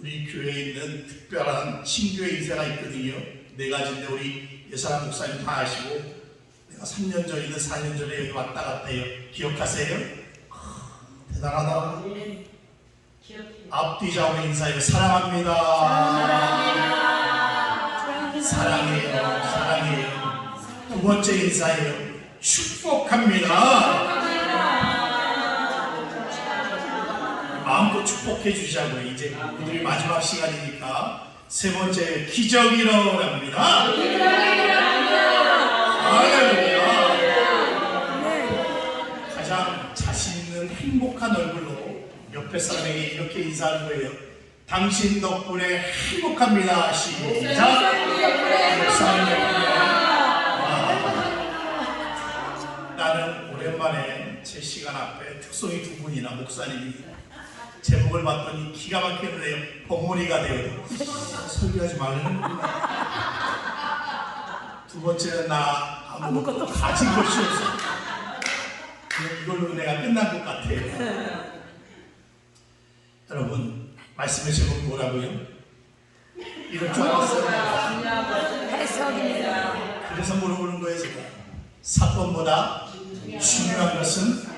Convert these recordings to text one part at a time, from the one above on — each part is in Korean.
우리 교회에 있는 특별한 신교회 인사가 있거든요. 4가지인데 우리 예사람 목사님 다 아시고, 내가 3년 전이든 4년 전에 여기 왔다 갔다 해요. 기억하세요? 대단하다. 앞뒤 좌우로 인사해요. 사랑합니다. 사랑해요. 사랑해요. 2번째 인사해요. 축복합니다. 마음껏 축복해 주자고요. 이제 오늘이 마지막 시간이니까. 3번째, 기적이 일어납니다. 할렐루야. 가장 자신 있는 행복한 얼굴로 옆에 사람에게 이렇게 인사하는 거예요. 당신 덕분에 행복합니다. 시작. 목사님 덕분에. 나는 오랜만에 제 시간 앞에 특송이 2분이나 목사님이 제목을 봤더니 기가 막히는데요. 봉우리가 되어도 설교하지 말라는 거예요. 2번째는 나 아무것도 가진 것이 없어. 이걸로 은혜가 끝난 것 같아요. 여러분, 말씀의 제목이 뭐라고요? 이럴 줄 알았어요. 해석입니다. 그래서 물어보는 거예요. 제가 사건보다 중요한 것은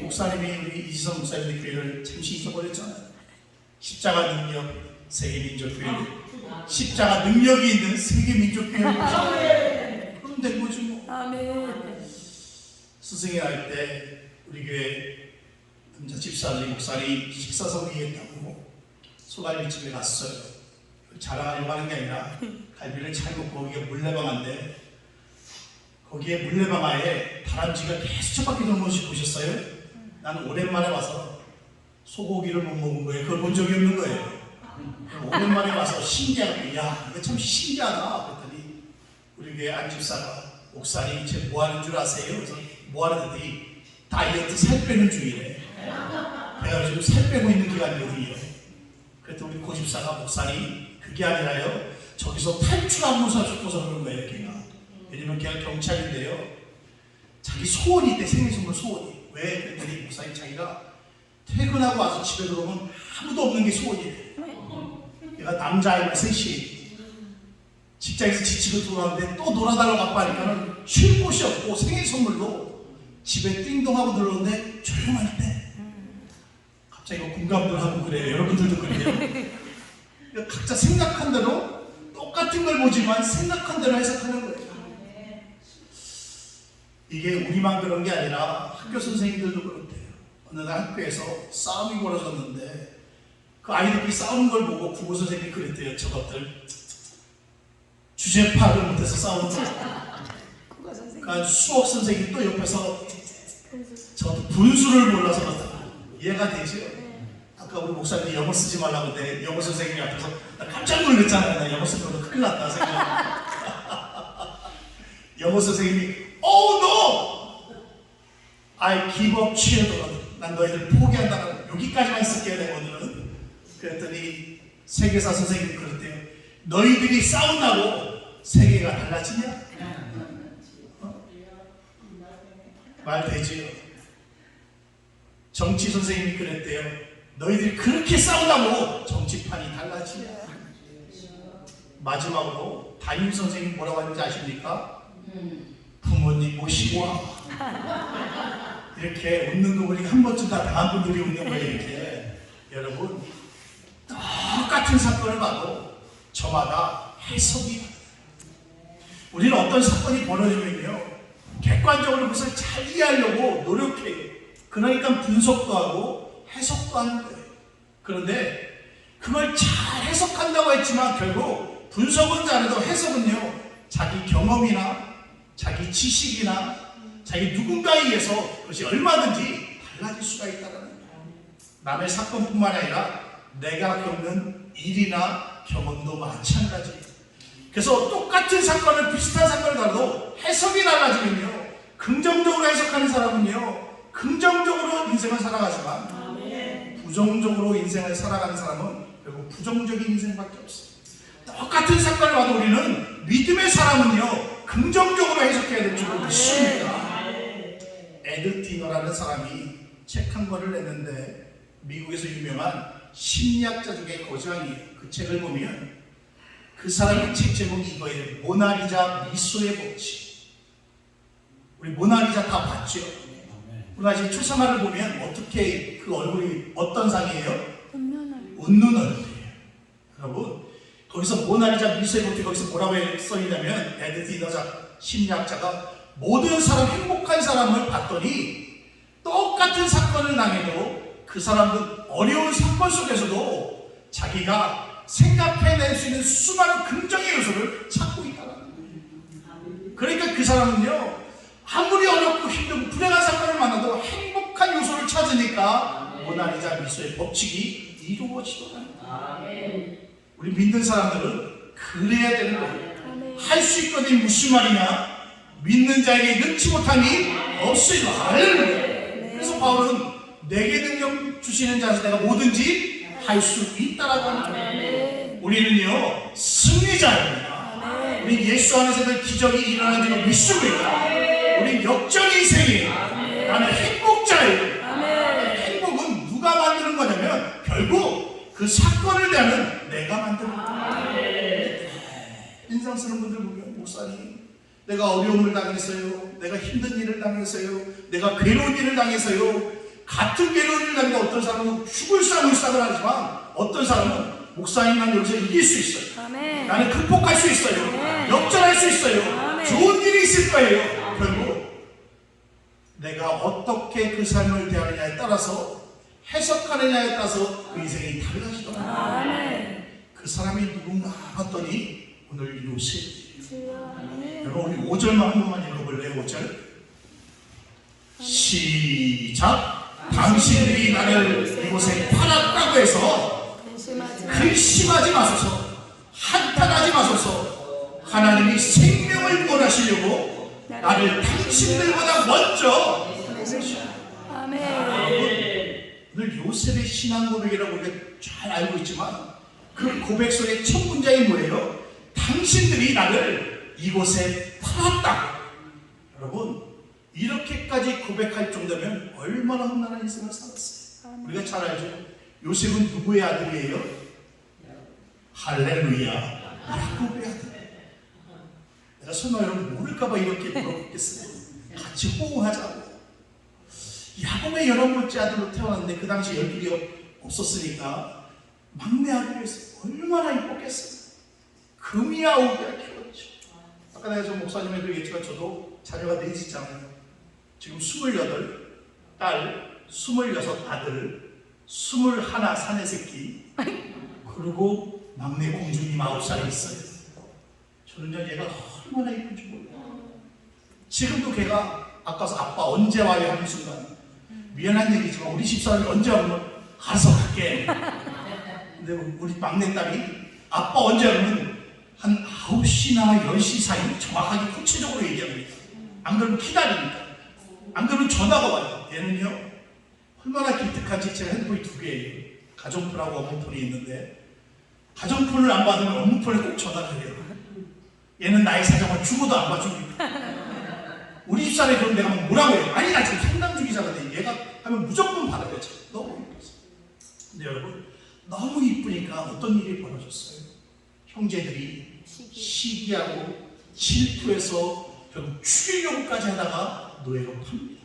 목사님이 우리 이지성 목사님의 교회를 잠시 잊어버렸잖아요. 십자가 능력 세계민족교회, 십자가 능력이 있는 세계민족교회. 그럼 된 거죠 뭐. 아멘. 스승이 날 때 우리 교회 남자 집사님 목사님 식사 성의했다고 소갈비 집에 갔어요. 자랑하려고 하는 게 아니라 갈비를 잘 먹고 거기에 물레방아인데, 거기에 물레방아에 다람쥐가 계속 쳇바퀴 도는 것이 보셨어요? 나는 오랜만에 와서 소고기를 못 먹은 거예요. 그걸 본 적이 없는 거예요. 오랜만에 와서 신기하고, 야, 이거 참 신기하다 그랬더니 우리 교회 안집사가, 목사님 쟤 뭐 하는 줄 아세요? 그래서 뭐 하는데 다이어트 살 빼는 중이래. 내가 지금 살 빼고 있는 기간이거든요. 그랬더니 우리 고집사가, 목사님 그게 아니라요, 저기서 탈출하고 싶어서 그런 거예요. 걔가. 왜냐면 걔가 경찰인데요, 자기 소원이 있대. 생일선물 소원이. 왜? 그랬더니 목사님 자기가 퇴근하고 와서 집에 들어오면 아무도 없는 게 소원이래. 얘가 남자아이가 셋이 직장에서 지치고 들어왔는데 또 놀아달라고 아빠니까는 쉴 곳이 없고 생일선물로 집에 띵동하고 들어오는데 조용할 때 갑자기 공감들 하고 그래요. 여러분들도 그래요. 각자 생각한 대로 똑같은 걸 보지만 생각한 대로 해석하는 거예요. 이게 우리만 그런 게 아니라 학교 선생님들도 그렇대요. 어느 날 학교에서 싸움이 벌어졌는데 그 아이들끼리 싸우는 걸 보고 국어 선생님이 그랬대요. 저것들 주제 파악을 못해서 싸우는 거예요. 그러니까 수학 선생님이 또 옆에서 저도 분수를 몰라서 그렇다고. 이해가 되죠? 아까 우리 목사님이 영어 쓰지 말라고 내 영어 선생님이 앞에서 나 깜짝 놀랐잖아요. 나 영어 쓰면 큰일 났다 생각. 영어 선생님이 Oh no! I give up children. 난 너희들 포기한다고. 여기까지만 쓸게요, 내가 오늘은. 그랬더니 세계사 선생님이 그랬대요. 너희들이 싸운다고 세계가 달라지냐? 말 되지요? 정치 선생님이 그랬대요. 너희들이 그렇게 싸운다고 정치판이 달라지냐? 마지막으로 담임 선생님이 뭐라고 하는지 아십니까? 부모님 모시고 와. 이렇게 웃는 거 보니까 한 번쯤 다 당한 분들이 웃는 거예요. 이렇게. 여러분, 똑같은 사건을 봐도 저마다 해석이, 우리는 어떤 사건이 벌어지면요, 객관적으로 그것을 잘 이해하려고 노력해요. 그러니까 분석도 하고 해석도 하는 거예요. 그런데 그걸 잘 해석한다고 했지만 결국 분석은 잘해도 해석은요, 자기 경험이나 자기 지식이나 자기 누군가에 의해서 그것이 얼마든지 달라질 수가 있다는 거예요. 남의 사건뿐만 아니라 내가 겪는 일이나 경험도 마찬가지예요. 그래서 똑같은 사건을, 비슷한 사건을 다뤄도 해석이 달라지면요, 긍정적으로 해석하는 사람은요 긍정적으로 인생을 살아가지만 부정적으로 인생을 살아가는 사람은 결국 부정적인 인생밖에 없어요. 똑같은 사건을 봐도 우리는 믿음의 사람은요 긍정적으로 해석해야 될 줄 믿습니다. 에드티너라는 사람이 책 한 권을 냈는데, 미국에서 유명한 심리학자 중에 거장이에요. 그 책을 보면 그 사람의 책 제목이 이거예요. 모나리자 미소의 법칙. 우리 모나리자 다 봤죠? 우리가 지금 초상화를 보면 어떻게 그 얼굴이 어떤 상이에요? 웃는 얼굴이에요. 여러분, 거기서 모나리자 미소의 법칙 거기서 뭐라고 써있냐면 에드디 너작 심리학자가 모든 사람, 행복한 사람을 봤더니 똑같은 사건을 당해도 그 사람은 어려운 사건 속에서도 자기가 생각해낼 수 있는 수많은 긍정의 요소를 찾고 있다는 거예요. 그러니까 그 사람은요, 아무리 어렵고 힘들고 불행한 사건을 만나도 행복한 요소를 찾으니까 모나리자 미소의 법칙이 이루어지더라는 거예요. 우리 믿는 사람들은 그래야 되는 거예요. 할 수 있거든. 무슨 말이냐? 믿는 자에게 능치 못함이 없으리라. 할렐루야. 그래서 바울은 내게 능력 주시는 자에서 내가 뭐든지 할 수 있다라고 하는 거예요. 우리는요 승리자입니다. 우리 예수 안에서 기적이 일어나는 줄 믿습니다. 우리 역전 인생이에요. 나는 행복자예요. 행복은 누가 만드는 거냐면 결국 그 사건을 대하는 내가 만드는 거예요. 인상 쓰는 분들 보면 목사님 내가 어려움을 당했어요. 내가 힘든 일을 당했어요. 내가 괴로운 일을 당했어요. 같은 괴로운 일을 당해도 어떤 사람은 죽을 싸움을 하지만 어떤 사람은 목사님 난 여기서 이길 수 있어요. 아멘. 나는 극복할 수 있어요. 아멘. 역전할 수 있어요. 아멘. 좋은 일이 있을 거예요. 결국 내가 어떻게 그 삶을 대하느냐에 따라서 해석하느냐에 따라서 그 인생이 달라지더라고요. 그 사람이 누군가 봤더니 오늘 요셉. 여러분 우리 5절만 한 번만 읽어볼래요? 5절 시작. 당신들이 나를 이곳에 팔았다고 해서 근심하지 마소서. 한탄하지 마소서. 하나님이 생명을 구원하시려고 나를 당신들보다 먼저 아멘. 오늘 요셉의 신앙 고백이라고 우리가 잘 알고 있지만 그 고백 속의 첫 문장이 뭐예요? 당신들이 나를 이곳에 팔았다. 여러분 이렇게까지 고백할 정도면 얼마나 험난한 인생을 살았어요. 우리가 잘 알죠. 요셉은 누구의 아들이에요? 할렐루야, 야곱의 아들. 내가 설마 여러분 모를까봐 이렇게 물어보겠어요. 같이 호응하자고. 야곱의 11번째 아들로 태어났는데 그 당시 열둘이 없었으니까 막내 아들이었어요. 얼마나 이뻤겠어요. 금이 아우기야 키웠죠. 아까 내가 저 목사님에도 얘기했지만 저도 자녀가 넷이잖아요. 지금 28, 딸, 26 아들, 21 사내 새끼, 그리고 막내 공주님 9살이 있어요. 저는요 얘가 얼마나 이쁜지 몰라요. 지금도 걔가 아까서 아빠 언제 와요 하는 순간 미안한 얘기지만 우리 집사람이 언제 오면 가서 갈게. 근데 우리 막내딸이 아빠 언제 오면 한 9시나 10시 사이 정확하게 구체적으로 얘기합니다. 안 그러면 기다리니까. 안 그러면 전화가 와요. 얘는요 얼마나 기특한지 제가 핸드폰이 2개예요. 가정폰하고 업무폰이 있는데 가정폰을 안 받으면 업무폰에 꼭 전화를 해요. 얘는 나의 사정을 죽어도 안 봐줍니다. 우리 집사람이 그럼 내가 뭐라고 해요? 아니 나 지금 상담 중이잖아. 얘가 하면 무조건 받아야죠. 너무 이뻤어요. 근데 여러분 너무 이쁘니까 어떤 일이 벌어졌어요? 형제들이 시기하고 질투해서 결국 죽이려고까지 하다가 노예로 팝니다.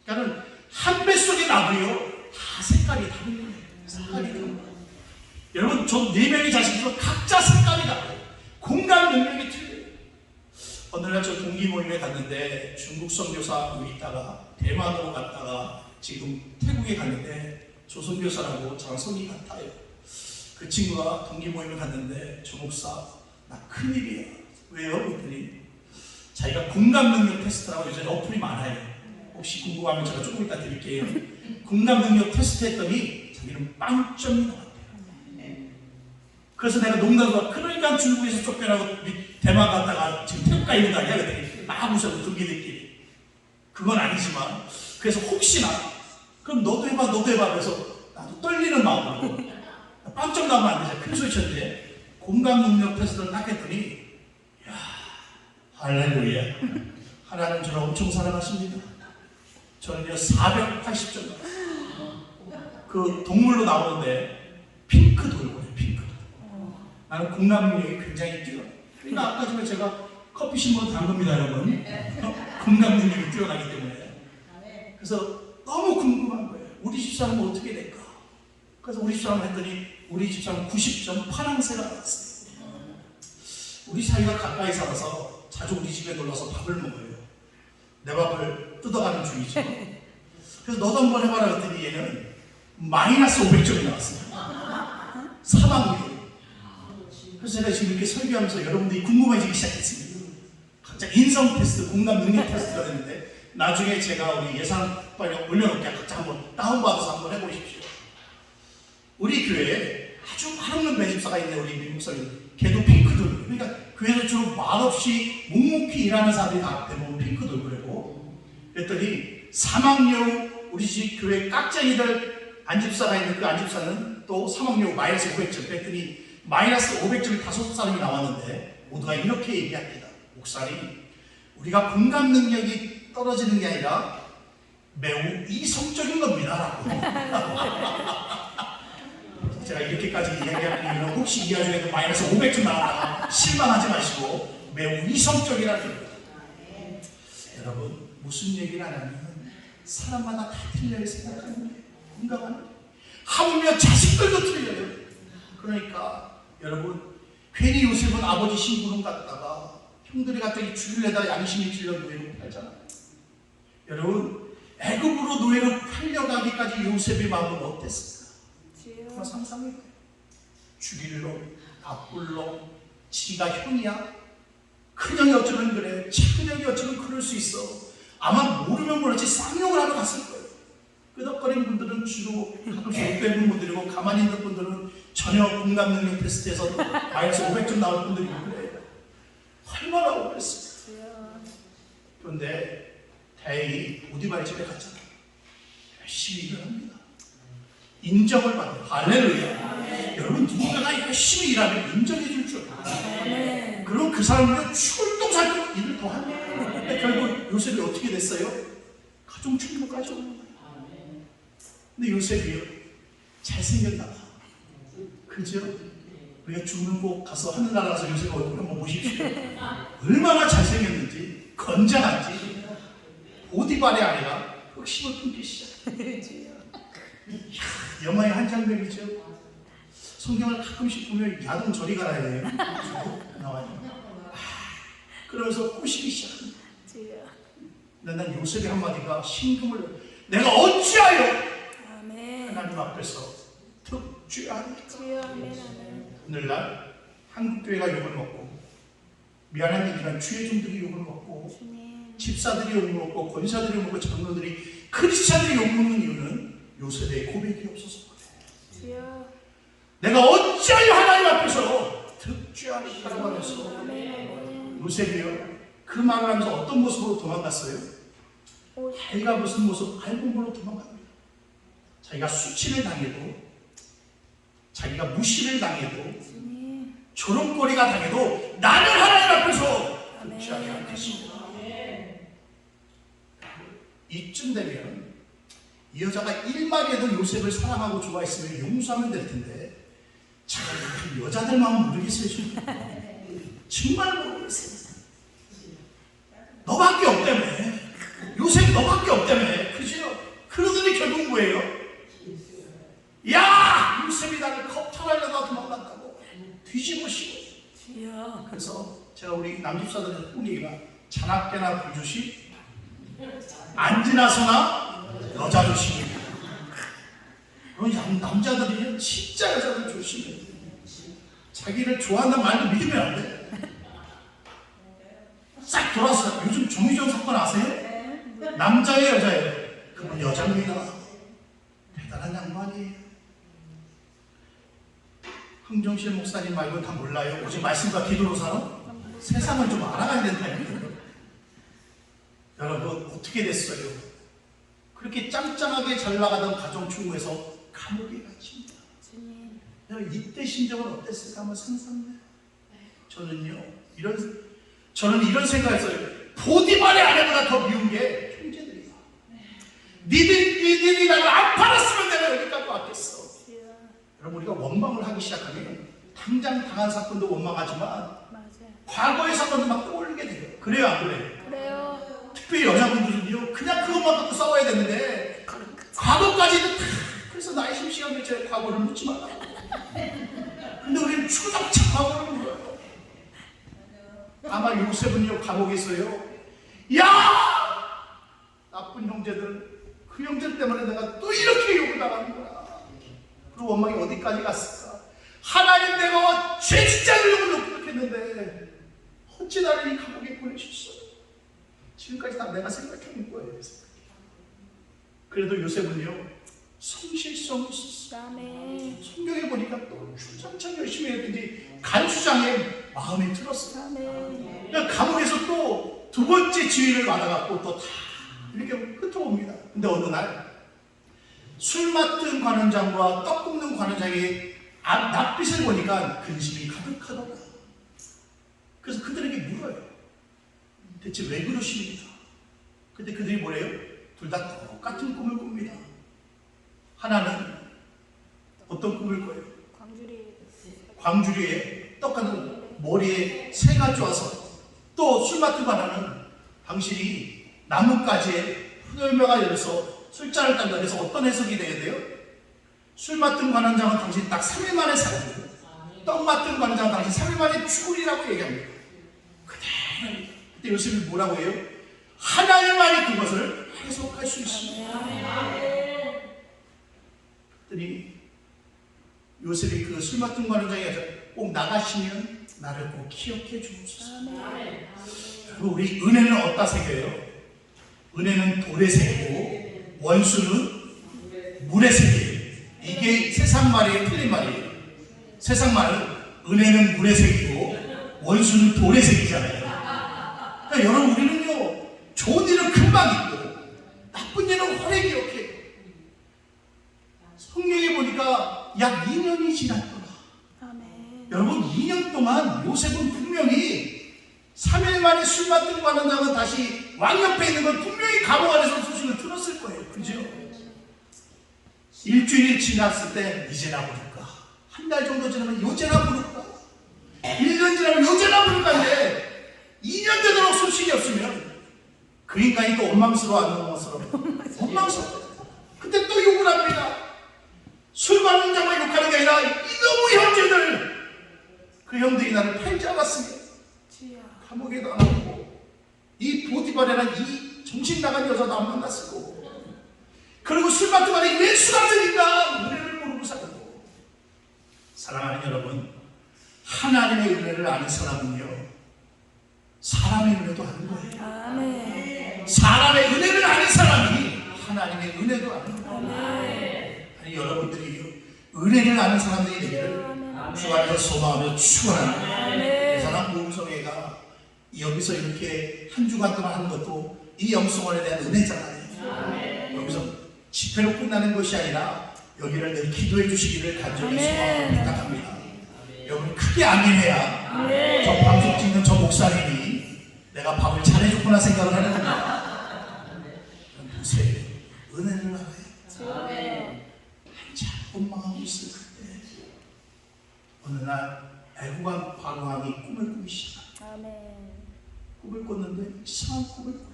그러니까 한 뱃속에 나도요 다 색깔이 다른 거예요. 색깔이 다른 거예요. 여러분 저 4명의 자식들은 각자 색깔이 달라요. 공감 능력이 틀려요. 어느 날 저 동기 모임에 갔는데 중국 선교사하고 있다가 대만으로 갔다가 지금 태국에 갔는데 조선교사라고 저랑 성이 같아요. 그 친구가 동기 모임을 갔는데 조 목사 나 큰일이야. 왜요? 그랬더니 자기가 공감 능력 테스트라고 요새 어플이 많아요. 혹시 궁금하면 제가 조금 이따 드릴게요. 공감 능력 테스트 했더니 자기는 빵점이 나왔대요. 그래서 내가 농담으로 그러니까 중국에서 쫓겨나고 대만 갔다가 지금 태국 가 있는 거 아니야? 그랬더니 막 웃어요. 동기들끼리. 그건 아니지만 그래서 혹시나 그럼 너도 해봐 너도 해봐 그래서 나도 떨리는 마음으로 빵점 나오면 안 되죠. 큰 소리 쳤는데 공감 능력 테스트를 딱 했더니 야 할렐루야. 하나님 저를 엄청 사랑하십니다. 저는요 480점 나왔어요. 그 동물로 나오는데 핑크 돌고래, 핑크 돌. 나는 공감 능력이 굉장히 뛰어. 그러니까 아까 전에 제가 커피 신문 단 겁니다, 여러분. 공감 능력이 뛰어나기 때문에. 그래서 너무 궁금한 거예요. 우리 집사람은 어떻게 될까? 그래서 우리 집사람 했더니 우리 집사람 90점 파랑새가 나왔어요. 우리 사이가 가까이 살아서 자주 우리 집에 놀러서 밥을 먹어요. 내 밥을 뜯어가는 중이죠. 그래서 너도 한번 해봐라 했더니 얘는 마이너스 500점이 나왔어요. 사망률. 그래서 제가 지금 이렇게 설교하면서 여러분들이 궁금해지기 시작했습니다. 갑자기 인성 테스트, 공감 능력 테스트가 됐는데 나중에 제가 우리 예산 빨리 올려놓을게요. 각자 한번 다운받아서 한번 해보십시오. 우리 교회에 아주 많은 매집사가 있네. 우리 미국사님 걔도 핑크돌. 그러니까 교회에서 주로 말없이 묵묵히 일하는 사람들이 다 대부분 핑크돌 그래고 그랬더니 사망여우 우리 집 교회 깍쟁이들 안집사가 있는 그 안집사는 또 사망여우 마이너스 500점 그랬더니 마이너스 500점이 5사람이 나왔는데 모두가 이렇게 얘기합니다. 목사님, 우리가 공감 능력이 떨어지는 게 아니라 매우 이성적인 겁니다. 제가 이렇게까지 이야기하는 이유는 혹시 이 와중에도 마이너스 500점 나왔다가 실망하지 마시고 매우 이성적이라는 겁니다. 여러분, 무슨 얘기를 하냐면 사람마다 다 틀려요. 생각하는 거예요. 공감하는 거예요. 하물며 자식들도 틀려요. 그러니까 여러분, 괜히 요셉은 아버지 심부름 갔다가 형들이 갑자기 죽일래다 양심이 찔려 노예로 팔잖아요. 여러분, 애굽으로 노예로 팔려가기까지 요셉의 마음은 어땠을까? 그런 상상이 돼요. 죽일 놈, 나쁠 놈, 지가 형이야? 큰형이 어쩌면 그래, 친형이 어쩌면 그럴 수 있어. 아마 모르면 모르지 쌍욕을 하러 갔을 거예요. 끄덕거리는 분들은 주로 가끔씩 못되는 분들이고 가만히 있는 분들은 전혀 공감 능력 테스트에서 마이너스 500점 나올 분들이고 그래요. 얼마나 오랬을까. 그런데 다행히 오디바의 집에 갔잖아요. 열심히 일을 합니다. 인정을 받아요. 할렐루야. 여러분, 누군가가 열심히 일하면 인정해 줄 줄 알아요. 그럼 그 사람은 출동살동 일을 더 합니다. 근데 결국 요셉이 어떻게 됐어요? 가정 충격까지 오는 거예요. 근데 요셉이요, 잘생겼나 봐. 그죠? 우리가 죽는 곳 가서 하늘나라 가서 요셉 얼굴 한번 보십시오. 얼마나 잘생겼는지, 건장한지. 보디발의 아내가 흑심을 품기 시작해요. 영화의 한 장면이죠. 성경을 가끔씩 보면 야동 저리 가라 해요. 나와요. 그러면서 꼬시기 시작합니다. 근데 난 요셉의 한마디가 심금을 내가 어찌하여 하나님 앞에서 특죄하니까. 오늘날 한국교회가 욕을 먹고 미안한 얘기지만 주의종들이 욕을 먹고 집사들이 욕을 먹고 권사들이 욕을 먹고 장로들이 크리스찬들이 욕을 먹는 이유는 요셉의 고백이 없어서 그래요. 내가 어찌하여 하나님 앞에서 특죄하니까라고 하면서 요셉이요, 그 말을 하면서 어떤 모습으로 도망갔어요? 자기가 무슨 모습 알고 몰라 도망갑니다. 자기가 수치를 당해도, 자기가 무시를 당해도, 조롱거리가 당해도 나는 하나님 앞에서 특죄하지 않겠습니다. 이쯤 되면 이 여자가 1마리에도 요셉을 사랑하고 좋아했으면 용서하면 될 텐데 참 그 여자들 마음 모르겠어요. 정말 모르겠어요. 너밖에 없다며. 요셉 너밖에 없다며. 그죠? 그러더니 결국 뭐예요? 야! 요셉이 나를 겁탈하려다 도망갔다고 뒤집어씌워. 그래서 제가 우리 남집사들한테 본 얘기가 자나깨나 불조시 안 지나서나 여자 조심입니다. 그런 남자들이 진짜 여자들 조심해야 돼. 자기를 좋아한다는 말도 믿으면 안 돼. 싹 돌아서 요즘 정의전 사건 아세요? 남자예요, 여자예요? 그건 여자입니다. 대단한 양반이에요. 황정실 목사님 말고는 다 몰라요. 오직 말씀과 기도로 살아? 세상을 좀 알아가야 된다니까요. 여러분, 어떻게 됐어요? 그렇게 짱짱하게 잘 나가던 가정충고에서 감옥에 갇힙니다. 이때 심정은 어땠을까 한번 상상해요. 저는 이런 생각했어요. 보디발의 아내보다 더 미운 게 형제들이야. 니들이 나를 안 팔았으면 내가 여기까지 왔겠어. 여러분, 우리가 원망을 하기 시작하면 당장 당한 사건도 원망하지만 맞아요. 과거의 사건도 막 떠올리게 돼요. 그래요, 안 그래요? 그래요. 특별히 여자분들은요, 그냥 그것만 갖고 싸워야 되는데 과거까지는 다, 그래서 나의 심시간 제 과거를 묻지 말라고. 근데 우리는 주구장창 과거를 물어요. 아마 요셉은요, 감옥에서요, 야! 나쁜 형제들, 그 형제들 때문에 내가 또 이렇게 욕을 당하는구나. 그 원망이 어디까지 갔을까? 하나님, 내가 죄 짓지 않으려고 노력했는데 어찌 나를 이 감옥에 보내셨어요? 지금까지 다 내가 생각해본 거예요. 그래도 요셉은요, 성실성이 있었어요. 아멘. 성경에 보니까 또 주장창 열심히 했든지 간수장의 마음에 들었어요. 아멘. 그러니까 감옥에서 또 두 번째 지위를 받아갖고 또 다 이렇게 흩어옵니다. 근데 어느 날 술 맡은 관원장과 떡 굽는 관원장의 낯빛을 보니까 근심이 가득하더라. 그래서 그들에게 물어요. 대체 왜 그러십니까? 근데 그들이 뭐래요? 둘 다 똑같은 꿈을 꿉니다. 하나는 어떤 꿈을 꿔요? 광주리에 떡하는 머리에 새가 쪼아서, 또 술 맡은 관원은 당신이 나뭇가지에 푸들며가 열려서 술잔을 딴다. 그래서 어떤 해석이 돼야 돼요? 술 맡은 관원장은 당신 딱 3일 만에 살고, 떡 맡은 관원장은 당신 3일 만에 죽으리라고 얘기합니다. 그때 요셉이 뭐라고 해요? 하나님만이 그것을 해석할 수 있습니다. 그랬더니 요셉이 그 술 맡은 관원장에게 꼭 나가시면 나를 꼭 기억해 주옵소서. 그리고 우리 은혜는 어디다 새겨요? 은혜는 돌에 새기고 원수는 물에 새겨요. 이게 세상 말이에요, 틀린 말이에요? 세상 말은 은혜는 물에 새기고 원수는 돌에 새기잖아요. 그러니까 여러분, 우리는요, 좋은 일은 금방 있고 나쁜 일은 오래 기억해요. 성경에 보니까 약 2년이 지났더라. 아멘. 여러분, 2년 동안 요셉은 분명히 3일 만에 술 맡은 관원장은 다시 왕 옆에 있는 건 분명히 감옥 안에서 소식을 들었을 거예요. 그죠? 일주일이 지났을 때 이제나 부를까? 한 달 정도 지나면 요제나 부를까? 1년 지나면 요제나 부를까인데 2년 되도록 소식이 없으면 그 인간이 또 원망스러워하는 원망스러워. 그때 또 욕을 합니다. 술 받는 자만 욕하는 게 아니라 이놈의 형제들, 그 형들이 나를 팔지 않았으면 감옥에도 안 하고 이 보디발이라는 이 정신 나간 여자도 안 만났을 거고, 그리고 술 맡은 말에 왼수 같으니까 은혜를 모르고 살고. 사랑하는 여러분, 하나님의 은혜를 아는 사람은요, 사람의 은혜도 아는 거예요. 아멘. 사람의 은혜를 아는 사람이 하나님의 은혜도 아는 거예요. 아니, 여러분들이요, 은혜를 아는 사람들이 되기를 주 안에서 소망하며 축원합니다. 이 사람 모음성회가 여기서 이렇게 한 주간 동안 하는 것도 이 영성원에 대한 은혜잖아요. 여기서 집회로 끝나는 것이 아니라 여기를 늘 기도해 주시기를 간절히 소망하고 부탁합니다. 여러분, 크게 아멘해야 저 방송 찍는 저 목사님이 내가 밥을 잘해줬구나 생각을 하는 겁니다. 보세요. 은혜를 알아요. 한참 원망하고 있을 때 어느 날 애국왕 바로왕이 꿈을 꾸기 시작합니다. 꿈을 꿨는데 이상한 꿈을 꿔요.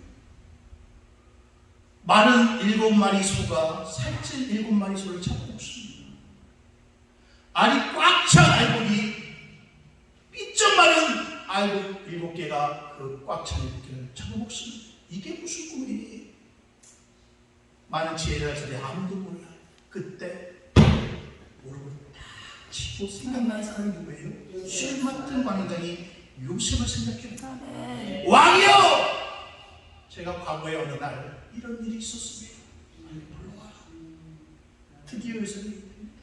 마른 7마리 소가 살찐 7마리 소를 잡고 먹습니다. 알이 꽉 찬 알곡이 삐쩍 마른 알곡 7개가 그 꽉 찬 7개를 잡아먹습니다. 이게 무슨 꿈이니? 많은 지혜자들이 아무도 몰라요. 그때 모르고 딱 치고 생각나는 사람이 누구예요? 술 맡은 관원장이 요셉을 생각해요. 왕이여! 제가 과거에 어느 날 이런 일이 있었습니다. 불러와라. 드디어 요셉이 됩니다.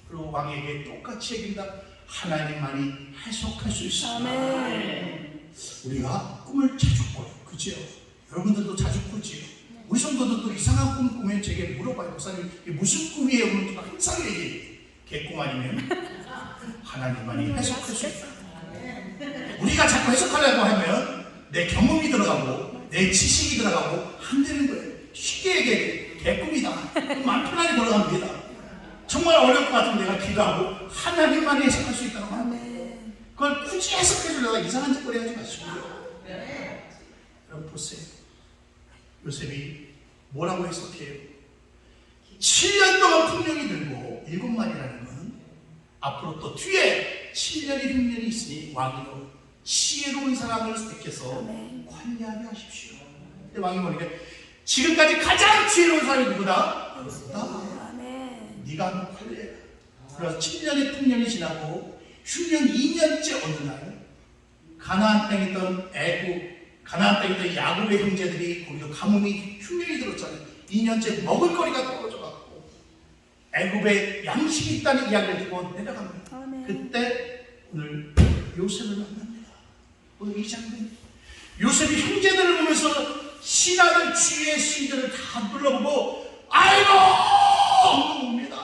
그리고 왕에게 똑같이 얘기한다. 하나님만이 해석할 수 있습니다. 우리가 꿈을 자주 꿔요. 그죠? 여러분들도 자주 꾸지요. 우리 성도들도 이상한 꿈 꾸면 제게 물어봐요. 목사님, 이게 무슨 꿈이에요? 그러면 항상 얘기해요. 개꿈 아니면 하나님만이 해석할 수 있다. 우리가 자꾸 해석하려고 하면 내 경험이 들어가고 내 지식이 들어가고 안 되는 거예요. 쉽게 얘기해. 개꿈이다. 마음 편하게 돌아갑니다. 정말 어려울 것 같으면 내가 기도하고 하나님만이 해석할 수 있다는 말. 아멘. 그걸 굳이 해석해 주려다 이상한 짓거리 하지 마시고요. 여러분 보세요. 요셉이 뭐라고 해석해요? 7년 동안 풍년이 들고 7마리라는 건 앞으로 또 뒤에 7년이 흉년이 있으니 왕이요 지혜로운 사람을 선택해서 관리하게 하십시오. 근데 왕이 보니까 지금까지 가장 지혜로운 사람이 누구다? 나. 네가 한번 관리해라. 그래서 7년의 풍년이 지나고 흉년 2년째 어느 날 가나안 땅에 있던 가나안 땅에 있던 야곱의 형제들이 거기도 가뭄이 흉년이 들었잖아요. 2년째 먹을 거리가 떨어져 갖고 애굽에 양식이 있다는 이야기를 듣고 내려갑니다. 그때 오늘 요셉을 만납니다. 오늘 이 장면 요셉이 형제들을 보면서 신하들 주위의 시인들을 다 둘러보고 아이고 옵니다.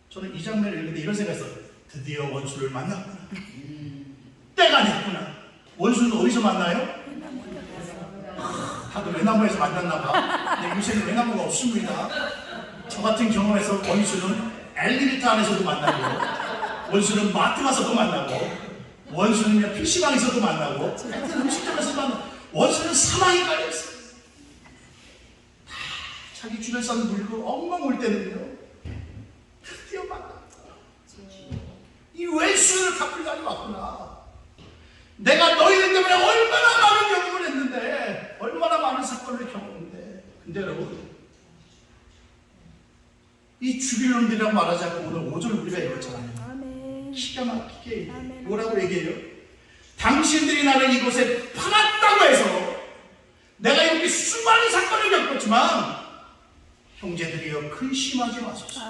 저는 이 장면을 읽을 때 이런 생각했어요. 드디어 원수를 만났구나. 때가 됐구나. 원수는 어디서 만나요? 다들 외나무에서 만났나봐. 근데 요새는 외나무가 없습니다. 저 같은 경험에서 원수는 엘리베이터 안에서도 만나고 원수는 마트 가서도 만나고 원수는 PC방에서도 만나고 하여튼 음식점에서도 만나고 원수는 사방에 깔려있어요. 다 자기 주변 사람 물고 엉망 올 때는요 드디어 만났다. 이 왼수를 갚을 날이 왔구나. 내가 너희들 때문에 얼마나 많은 경험을 했는데 얼마나 많은 사건을 겪었는데 근데 여러분 이 죽일 놈들이라고 말하지 않고 오늘 5절 우리가 읽었잖아요. 기가 막히게 뭐라고 얘기해요? 당신들이 나를 이곳에 팔았다고 해서 내가 이렇게 수많은 사건을 겪었지만 형제들이여 근심하지 마소서.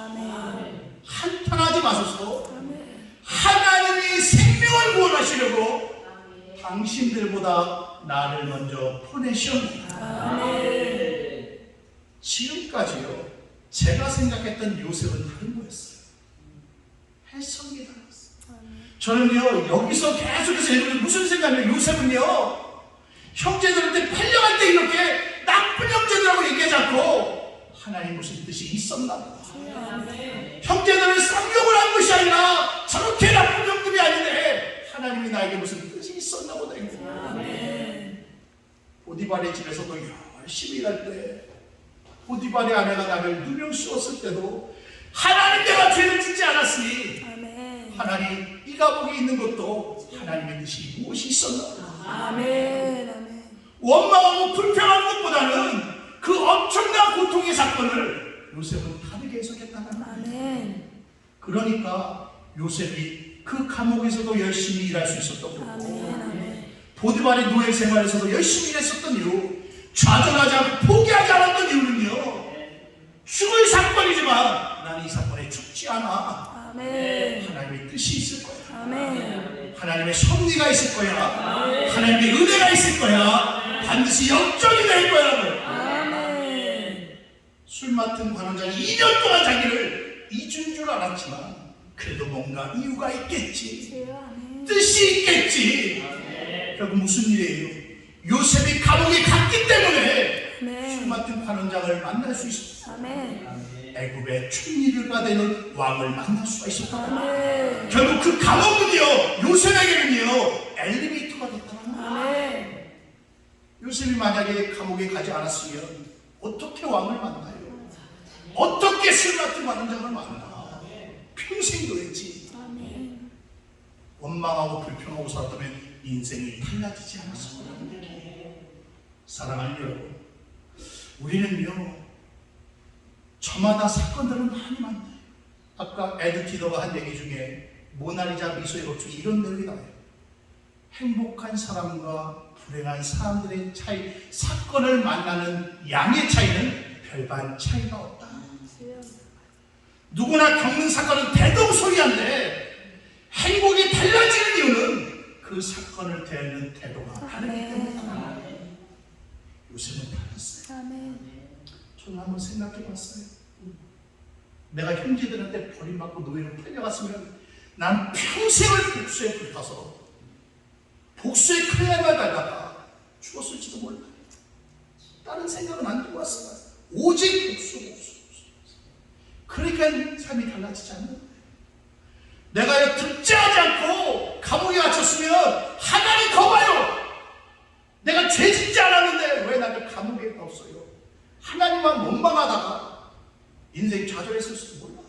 한탄하지 마소서. 하나님이 생명을 구원하시려고 당신들보다 나를 먼저 보내셨습니다. 지금까지요 제가 생각했던 요셉은 다른 거였어요. 해석이 달랐어요. 저는요 여기서 계속해서 읽으면 무슨 생각이에요? 요셉은요 형제들한테 팔려갈 때 이렇게 나쁜 형제들하고 얘기하지 않고 하나님 무슨 뜻이 있었나 보다. 형제들을 쌍욕을 한 것이 아니라 저렇게 나쁜 형들이 아닌데 하나님이 나에게 무슨 뜻이 있었나 보다. 보디발의 집에서도 열심히 일할 때 보디발의 아내가 나를 누명 씌웠을 때도 하나님 내가 죄를 짓지 않았으니 하나님 이 감옥에 있는 것도 하나님의 뜻이 무엇이 있었나 보다. 원망하고 불평한 것보다는 그 엄청난 고통의 사건을 요셉은 다르게 해석했다는 말이에요. 그러니까 요셉이 그 감옥에서도 열심히 일할 수 있었던 거고 보디발의 노예 생활에서도 열심히 일했었던 이유 좌절하지 않고 포기하지 않았던 이유는요 죽을 사건이지만 나는 이 사건에 죽지 않아. 하나님의 뜻이 있을 거야. 하나님의 섭리가 있을 거야. 하나님의 은혜가 있을 거야. 반드시 역전이 될 거야. 술 맡은 관원장이 2년 동안 자기를 잊은 줄 알았지만 그래도 뭔가 이유가 있겠지. 뜻이 있겠지. 결국 무슨 일이에요? 요셉이 감옥에 갔기 때문에 술 맡은 관원장을 만날 수 있었어. 애굽의 총리가 되는 왕을 만날 수가 있었다. 결국 그 감옥은요 요셉에게는요 엘리베이터가 됐다는 거예요. 요셉이 만약에 감옥에 가지 않았으면 어떻게 왕을 만나요? 어떻게 술 맡은 관원장을 만나? 평생 그랬지. 원망하고 불평하고 살았다면 인생이 달라지지 않았을 거라는 얘기예요. 사랑하는 여러분, 우리는요 저마다 사건들은 많이 만나요. 아까 에드티더가 한 얘기 중에 모나리자 미소의 법칙 이런 내용이 나와요. 행복한 사람과 불행한 사람들의 차이, 사건을 만나는 양의 차이는 별반 차이가 없다. 누구나 겪는 사건은 대동소이한데 행복이 달라지는 이유는 그 사건을 대하는 태도가 다르기 때문이다. 요셉은 달랐어요. 저는 한번 생각해 봤어요. 내가 형제들한테 버림받고 노예로 팔려갔으면 난 평생을 복수에 불타서 복수의 클레임을 달다가 죽었을지도 몰라요. 다른 생각은 안 들고 왔어요. 오직 복수. 그러니까 삶이 달라지지 않는 거예요. 내가 등재하지 않고 감옥에 갇혔으면 하나님 거봐요. 내가 죄 짓지 않았는데 왜 나를 감옥에 넣었어요? 하나님만 원망하다가 인생이 좌절했을지도 몰라.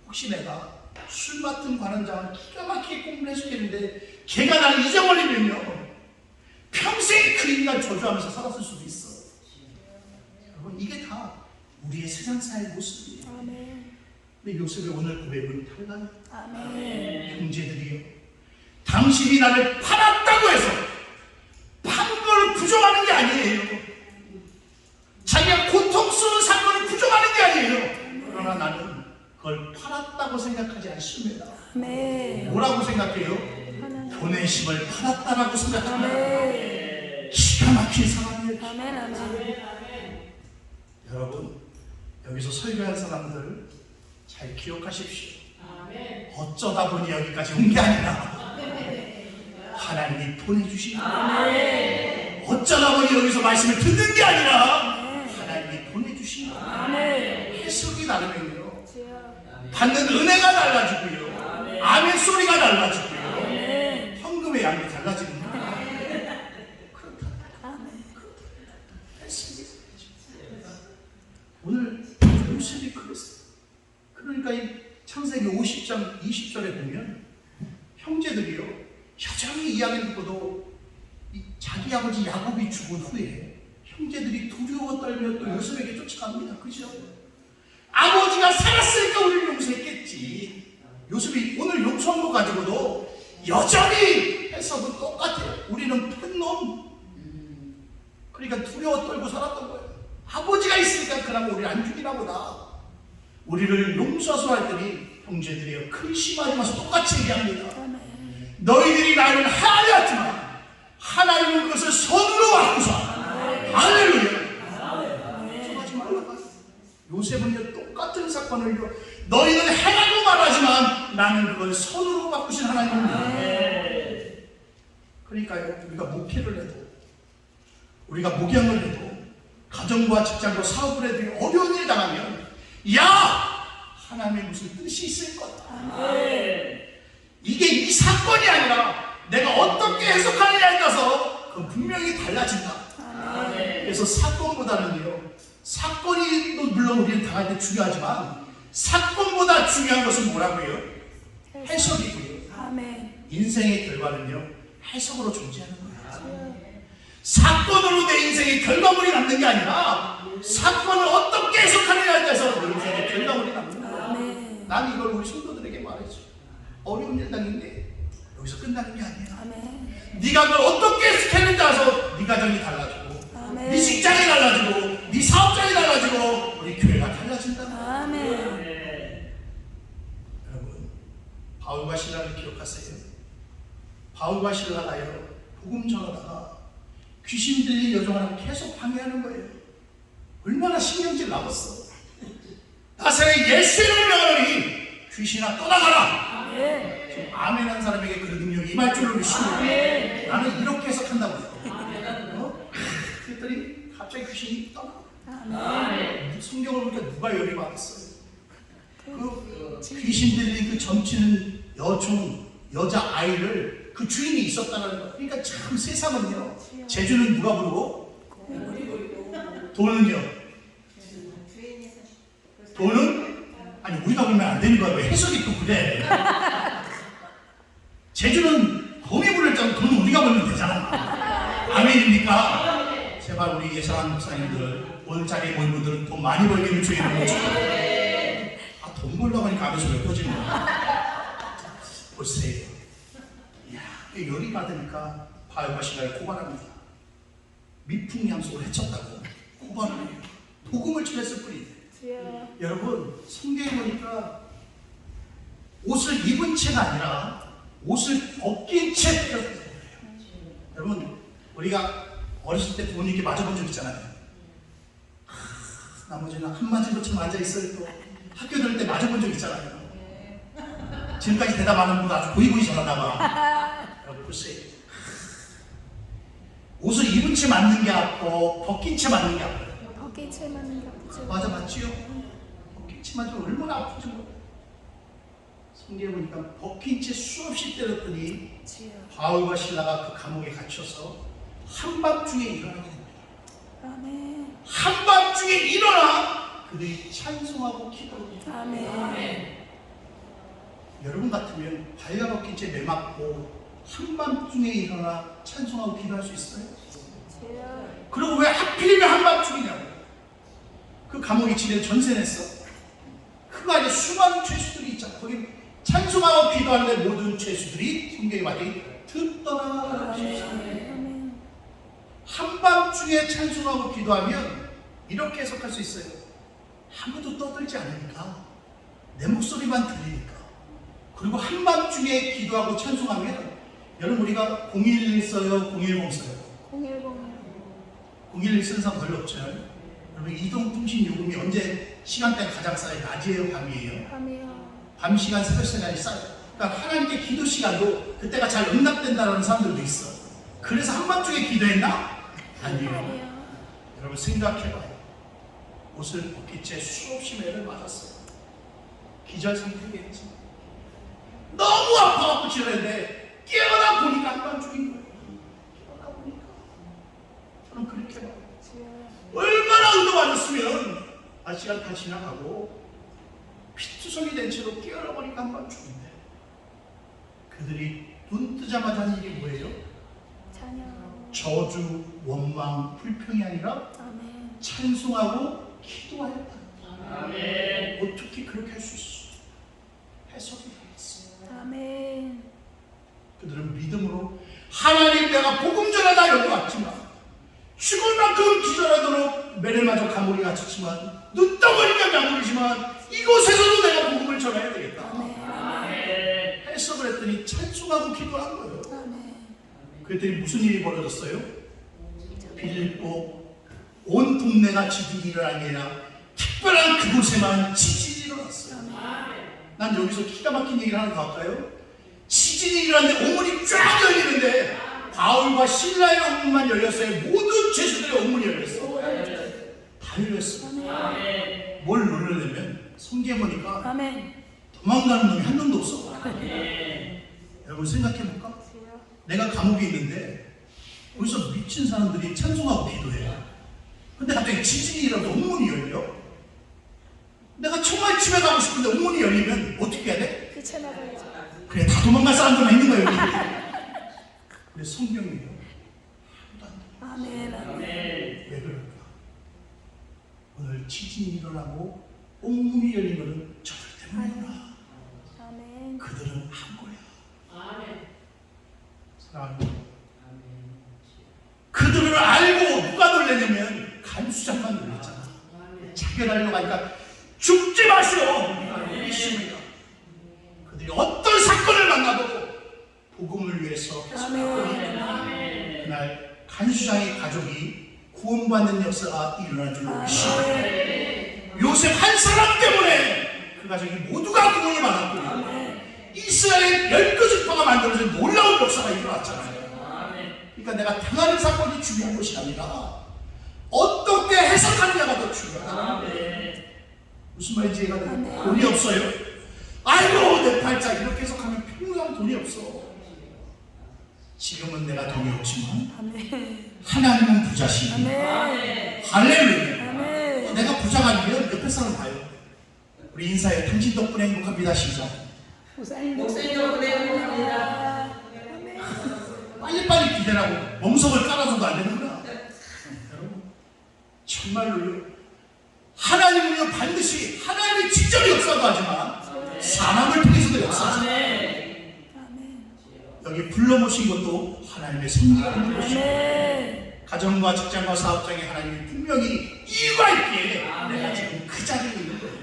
혹시 내가 술 맡은 관원장을 기가 막히게 꽁을 해주겠는데 걔가 나를 잊어버리면요 평생 그 인간 저주하면서 살았을 수도 있어. 여러분 이게 다 우리의 세상사의 모습이에요. 근데 요셉의 오늘 고백은 달라요. 형제들이요, 당신이 나를 팔았다고 해서 판 걸 부정하는 게 아니에요. 자기가 고통스러운 사건을 부정하는 게 아니에요. 그러나 나는 그걸 팔았다고 생각하지 않습니다. 뭐라고 생각해요? 보내심을 팔았다라고 생각합니다. 기가 막힌 사람이에요. 여러분 여기서 설교한 사람들 잘 기억하십시오. 어쩌다 보니 여기까지 온 게 아니라 하나님이 보내주신 거예요. 어쩌다 보니 여기서 말씀을 듣는 게 아니라 하나님이 보내주신 거예요. 해석이 다르면요 받는 은혜가 달라지고요, 아멘 소리가 달라지고요, 헌금의 양이 달라지는 거예요. 그렇다. 오늘 요셉이 그랬어요. 그러니까 이 창세기 50장 20절에 보면 형제들이요 여전히 이야기를 듣고도 자기 아버지 야곱이 죽은 후에 형제들이 두려워 떨며 또 요셉에게 쫓아갑니다. 그죠? 아버지가 살았으니까 우리를 용서했겠지. 요셉이 오늘 용서한 거 가지고도 여전히 해석은 똑같아요. 우리는 큰 놈. 그러니까 두려워 떨고 살았던 거예요. 아버지가 있으니까 그나마 우리를 안 죽이나 보다. 우리를 용서하소서 할때니 형제들이여 근심하지 마서 똑같이 얘기합니다. 너희들이 나를 하하였지만 하나님은 그것을 선으로 바꾸사. 할렐루야. 용서하지 말라고. 요셉은요 똑같은 사건을요 너희는 해라고 말하지만 나는 그걸 선으로 바꾸신 하나님입니다. 그러니까요 우리가 목회를 해도, 우리가 목양을 해도, 가정과 직장과 사업을 해도 어려운 일 당하면 야! 하나님의 무슨 뜻이 있을 거다. 이게 이 사건이 아니라 내가 어떻게 해석하느냐에 따라서 그건 분명히 달라진다. 그래서 사건보다는요, 사건이 물론 우리는 당할 때 중요하지만 사건보다 중요한 것은 뭐라고요? 해석이고요. 인생의 결과는요 해석으로 존재하는 거예요. 사건으로 내 인생의 결과물이 남는 게 아니라 사건을 어떻게 해석하느냐에 따라서 내 인생의 결과물이 남는 거예요. 난 이걸 우리 성도들에게 말했죠. 어려운 일 당했는데 여기서 끝나는 게 아니야. 네가 그걸 어떻게 해석했는지 따라서 네 가정이 달라지고, 네 직장이 달라지고, 네 사업장이 달라지고, 우리 교회가 달라진다. 여러분 바울과 실라를 기억하세요. 바울과 실라가요 복음 전하다가 귀신 들린 여종 하나를 계속 방해하는 거예요. 얼마나 신경질 나왔어. 나사렛 예수를 명하노니 귀신아 떠나가라. 지금 아멘 한 사람에게 그 능력이 임할 줄로 믿습니다. 나는 이렇게 해석한다고요. 그랬더니 갑자기 귀신이 떠나. 성경을 보니까 누가 열이 받았어요. 그 귀신 들린 그 점치는 여종, 여자아이를 그 주인이 있었다는 거예요. 그러니까 참 세상은요 제주는 누가 부르고 돈은요, 돈은 아니 우리가 보면 안 되는 거야. 왜 해석이 또 그래. 제주는 돈이 부를 줄 돈은 우리가 벌면 되잖아. 아멘입니까? 제발 우리 예상한 목사님들 오늘 자리에 모인 분들은 돈 많이 벌기를 주의를 못줘. 돈 벌려고 하니까 아버지 왜 터지는 거야. 보세요. 이야, 열이 받으니까 바울과 실라를 고발합니다. 미풍양속을 해쳤다고 고발을 해요. 복음을 전했을 뿐인데. 여러분 성경에 보니까 옷을 입은 채가 아니라 옷을 벗긴 채 그래요. 여러분 우리가 어렸을 때 부모님께 맞아본 적 있잖아요. 나머지는 한 맞은 것처럼 앉아있어요. 또 학교 다닐 때 맞아본 적 있잖아요. 지금까지 대답하는 분도 아주 고이고이 잘하다가 여러분 보세요. 옷을 입은 채 맞는 게 아프고 벗긴 채 맞는 게 아파요. 벗긴 채 맞는 게 아프죠. 맞아, 맞지요? 했지만 좀 얼마나 아픈지 몰라요. 성경에 보니까 벗긴 채 수없이 때렸더니 주여. 바울과 신라가 그 감옥에 갇혀서 한밤중에 일어나게 됩니다. 아멘. 한밤중에 일어나 그들이 찬송하고 기도합니다. 아멘. 여러분 같으면 발가 벗긴 채 매맞고 한밤중에 일어나 찬송하고 기도할 수 있어요? 주여. 그리고 왜 하필이면 한밤중이냐고. 그 감옥에 지내 전세 냈어. 그 안에 수많은 죄수들이 있잖아. 거기 찬송하고 기도하는데 모든 죄수들이 성경에 말이 듣더라. 아멘. 한밤중에 찬송하고 기도하면 이렇게 해석할 수 있어요. 아무도 떠들지 않으니까, 내 목소리만 들리니까. 그리고 한밤중에 기도하고 찬송하면, 여러분 우리가 011 써요, 010 써요? 010. 011 쓰는 사람 별로 없죠. 여러분 이동통신 요금이 언제 시간대가 가장 싸요? 낮이에요, 밤이에요? 밤이요. 밤 시간, 새벽 시간이 싸요. 그러니까 하나님께 기도 시간도 그때가 잘 응답된다는 사람들도 있어. 그래서 한밤중에 기도했나? 아니에요. 아니요. 여러분 생각해봐요. 옷을 벗긴 채 수없이 매를 맞았어요. 기절 상태겠지. 너무 아파갖고 지냈는데 깨어나 보니까 한밤중인 거예요. 깨어나 보니까. 저는 그렇게 봐요. 주여. 얼마나 의도 많았으면 시간 다 지나가고 피투성이 된 채로 깨어나 보니까 한밤중인데, 그들이 눈 뜨자마자 한 일이 뭐예요? 찬양. 저주, 원망, 불평이 아니라 아멘. 찬송하고 기도하였다. 아멘. 어떻게 그렇게 할 수 있어? 해석이 되겠어. 아멘. 그들은 믿음으로 하나님, 내가 복음 전하다 여기 왔지만, 죽을 만큼 기절하도록 매를 맞아 감옥에 갇혔지만, 눈덩어리가 나무리지만 이곳에서도 내가 복음을 전해야 되겠다. 아멘. 해석을 했더니 찬송하고 기도한 거예요. 아멘. 그랬더니 무슨 일이 벌어졌어요? 빌립보 온 동네가 지진이 일어난 게 아니라 특별한 그곳에만 지진이 일어났어요. 난 여기서 기가 막힌 얘기를 하나 더 할까요? 지진이 일어났는데 옥문이 쫙 열리는데 바울과 신라의 옥문만 열렸어요. 모든 죄수들의 옥문이 열렸어. 다 열렸어. 뭘 누르려면 성경에 보니까 아멘. 도망가는 놈이 한 놈도 없어. 여러분 생각해볼까? 주여. 내가 감옥에 있는데 거기서 미친 사람들이 찬송하고 기도해요. 근데 갑자기 지진이 일어나서 옥문이 열려? 내가 정말 집에 가고 싶은데 옥문이 열리면 어떻게 해야 돼? 뛰쳐나가야죠. 그래, 다 도망갈 사람들만 있는 거예요, 여기. 근데 성경이요, 아무도 안 돼. 아멘. 아멘. 왜 그럴까? 오늘 지진이 일어나고 옥문이 열린 거는 저들 때문이구나. 아멘. 그들은 한 거야. 사랑하는 그들을 알고 누가 놀래냐면 간수장만 놀랬잖아. 자결하려고 하니까 죽지 마시오. 이십니다. 그들이 어떤 사건을 만나도 복음을 위해서 아멘. 그날 간수장의 가족이 구원받는 역사가 일어난 줄 믿습니다. 요셉 한 사람 때문에 그 가족이 모두가 구원을 받았고 이스라엘 10개 지파가 만들어진 놀라운 역사가 일어났잖아요. 그러니까 내가 당하는 사건이 중요한 것이 아니라 어떻게 해석하느냐가 더 중요하다. 무슨 말인지 이해가 돼요? 돈이 없어요? 아이고 내 팔자 이렇게 해석하면 평생 돈이 없어. 지금은 내가 돈이 없지만 아멘. 하나님은 부자시니 아멘. 할렐루야. 아멘. 내가 부자가 아니면 옆에 사람 봐요. 우리 인사해. 당신 덕분에 행복합니다. 시작. 목사님 덕분에 행복합니다. 빨리빨리 기대라고 멍석을 깔아줘도 안 되는구나. 여러분 정말로요, 하나님은요 반드시 하나님의 직접 역사도 하지만 사람을 통해서도 역사하죠. 아멘. 여기 불러모신 것도 하나님의 섭리가 있는 것이고, 아멘. 가정과 직장과 사업장에 하나님이 분명히 이유가 있기에 내가 지금 그 자리에 있는 거예요.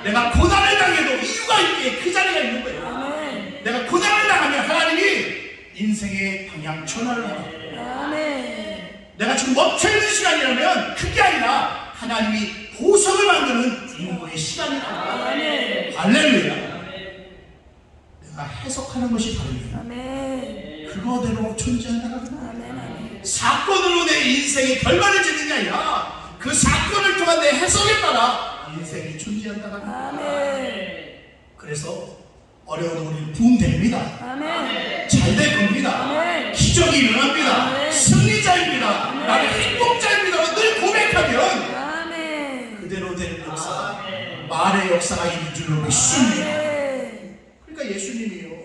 내가 고난을 당해도 이유가 있기에 그 자리가 있는 거예요. 아멘. 내가 고난을 당하면 하나님이 인생의 방향 전환을 하고, 아멘. 내가 지금 멈춰있는 시간이라면 그게 아니라 하나님이 보석을 만드는 인고의 시간이다. 아멘. 할렐루야. 내가 해석하는 것이 다르면 아멘. 그거대로 존재한다는 거야. 아멘. 아멘. 사건으로 내 인생의 결말을 짓는 게 아니라 그 사건을 통한 내 해석에 따라 인생이 존재한다. 승리한다. 아멘. 그래서 어려운 우리는 부흥됩니다. 아멘. 잘 될 겁니다. 아멘. 기적이 일어납니다. 아멘. 승리자입니다. 아멘. 나는 행복자입니다. 늘 고백하면 아멘. 그대로 되는 역사, 말의 역사가 있는 줄로 믿습니다. 아멘. 그러니까 예수님이요.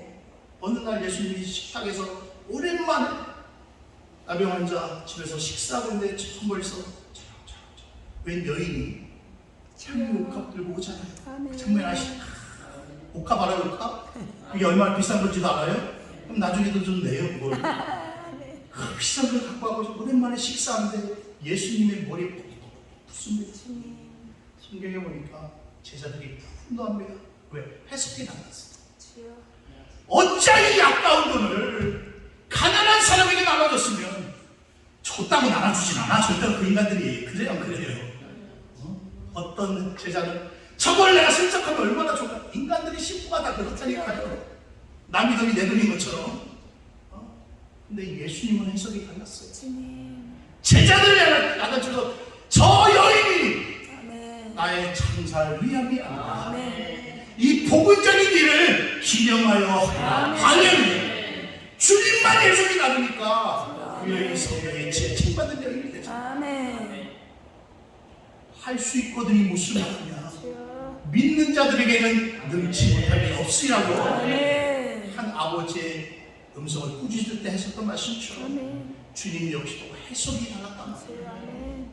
어느 날 예수님이 식탁에서 오랜만에 나병 환자 집에서 식사하고 있는데 저 멀리서 웬 여인이 향유 옥합 들고 오잖아요. 아멘. 그 장면 아시죠? 옥합 알아요? 옥합? 이게 얼마나 비싼 건지도 알아요? 그럼 나중에도 좀 내요 그걸. 그 비싼 걸 갖고 와서 오랜만에 식사하는데 예수님의 머리에 푹 붙습니다. 성경에 보니까 제자들이 분노합니다. 왜? 해석이 달랐어. 어찌하여 이 아까운 돈을 가난한 사람에게 나눠줬으면 줬다고 나눠주진 않아. 절대로 그 인간들이 그래요 안 그래요? 어떤 제자는 저걸 내가 슬쩍하면 얼마나 좋을까. 인간들이 신부가 다 그렇다니까요. 남이 돈이 내 돈인 것처럼. 근데 예수님은 해석이 달랐어요. 제자들을 나눠줘서 저 여인이 나의 창살 위함이 아니라 아멘. 이 복음적인 일을 기념하여 할렐루야. 주님만 해석이 다르니까 그 여인이 성경에 칭찬받는 여인이 되죠. 아멘. 할 수 있거든이 무슨 말이냐. 믿는 자들에게는 능치 못할 게 없으리라고 아멘. 한 아버지의 음성을 꾸짖을 때 했었던 말씀처럼 아멘. 주님 역시도 해석이 달랐단 말이에요. 아멘.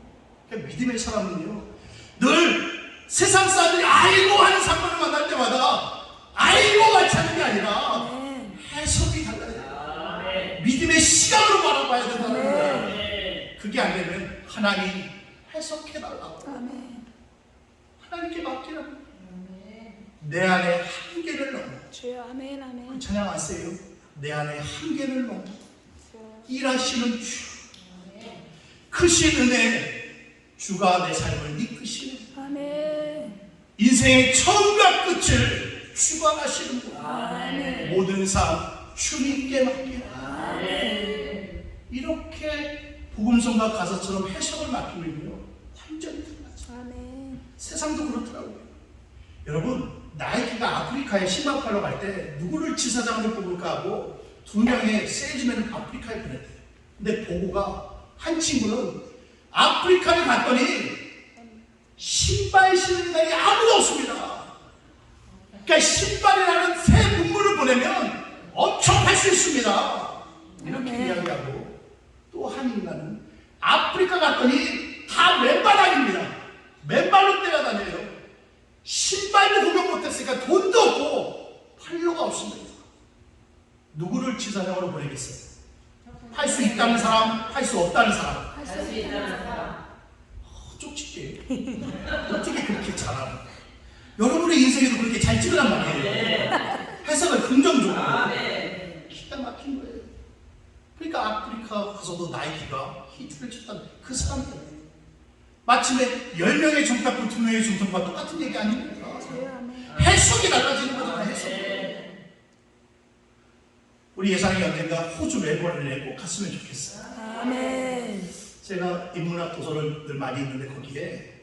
그러니까 믿음의 사람은요 늘 세상 사람들이 아이고 하는 사건을 만날 때마다 아이고 같이 하는 게 아니라 아멘. 해석이 달라요. 믿음의 시각으로 바라봐야 된다는 거예요. 그게 안 되면 하나님 해석해달라고 아멘. 하나님께 맡기라고. 내 안에 한계를 넘어. 주여 아멘. 아멘. 찬양 아세요? 내 안에 한계를 넘어 일하시는 주, 크신 은혜, 주가 내 삶을 이끄시는 아멘. 인생의 처음과 끝을 주관하시는 분. 아멘. 모든 삶 주님께 맡기라. 아멘. 이렇게 복음성과 가사처럼 해석을 맡기면요 완전히 달라져. 아멘. 세상도 그렇더라고요. 여러분 나이키가 아프리카에 신방팔러 갈 때 누구를 지사장으로 뽑을까 하고 2명의 세일즈맨을 아프리카에 보냈대요. 근데 보고가 한 친구는 아프리카에 갔더니 신발 신는 날이 아무도 없습니다. 그러니까 신발이라는 새 문물을 보내면 엄청 팔 수 있습니다. 이렇게 이야기하고 또 한 인간은 아프리카 갔더니 다 맨바닥입니다. 맨발로 뛰어다녀요. 신발도 구경 못했으니까 돈도 없고 팔로가 없습니다. 누구를 지사장으로 보내겠어요? 할 수 있다는 사람, 할 수 없다는 사람. 할 수 있다는 사람. 쪽집게 어떻게 그렇게 잘하나? 여러분의 인생에도 그렇게 잘 찍으란 말이에요. 해석을 긍정적으로 기가 막힌 거예요. 그러니까 아프리카 가서도 나이키가 히트를 쳤다는 그 사람들. 마침내 10명의 정답과 2명의 정답과 똑같은 얘기 아닙니까? 해석이 달라지는 거잖아요. 해석이. 우리 예상이 언젠가 호주 멜버른에 꼭 갔으면 좋겠어요. 아멘. 제가 인문학 도서를 늘 많이 읽는데 거기에